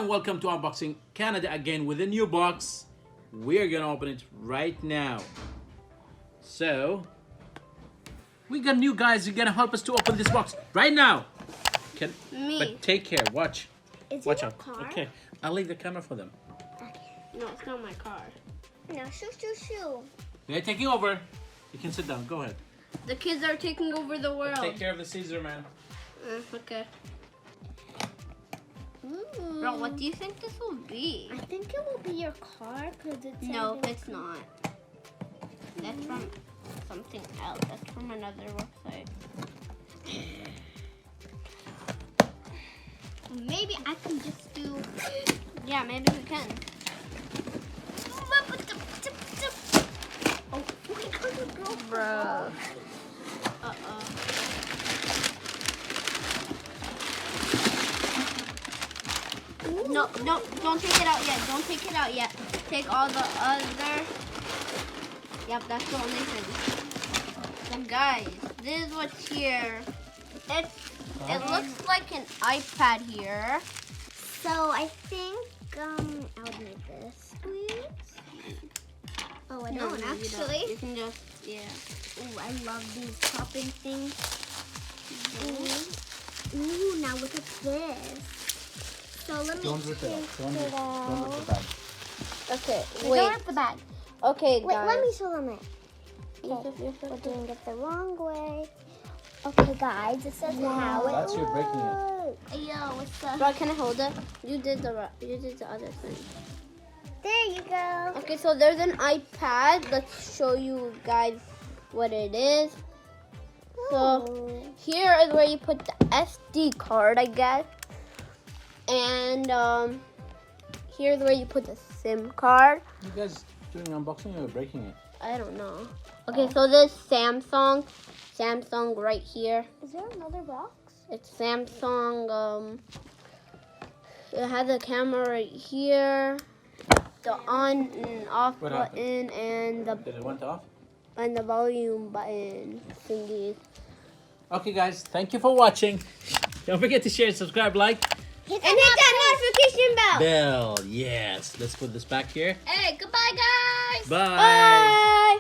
welcome to Unboxing Canada again with a new box. We're gonna open it right now. So, we got new guys who are gonna help us to open this box right now. Me. But take care, watch. Watch Is it a out. car? Okay, I'll leave the camera for them. No, it's not my car. No, shoo. They're taking over. You can sit down, go ahead. The kids are taking over the world. Take care of the Caesar, man. Okay. Ooh. Bro, what do you think this will be? I think it will be your car because it's No, it's not. That's from something else. That's from another website. Maybe I can just do. Yeah, maybe we can. Oh, we couldn't go. Bro. Uh-oh. No, don't take it out yet. Don't take it out yet. Take all the other. Yep, that's the only thing. So guys, this is what's here. It looks like an iPad here. So I think I'll need this. Oh, I don't you actually. You can just Ooh, I love these popping things. Ooh, now look at this. So let me Don't rip it off. Don't rip out. the bag. Okay, Don't wait. rip the bag. Okay, Wait, guys. let me show them it. Okay, we're doing it the wrong way. Okay, guys, this is how it That's you breaking it. looks. Yo, what's up? Bro, can I hold it? You did the other thing. There you go. Okay, so there's an iPad. Let's show you guys what it is. So Ooh. here is where you put the SD card, I guess. And here's where you put the SIM card. You guys doing unboxing or breaking it? I don't know. Okay, so this Samsung right here. Is there another box? It's Samsung. It has a camera right here, the on and off What happened? button, and Did it went off? the volume button thingies. Okay guys, thank you for watching. Don't forget to share, subscribe, like. Hit And hit that notification bell. Bell, yes. Let's put this back here. Hey, goodbye, guys. Bye. Bye.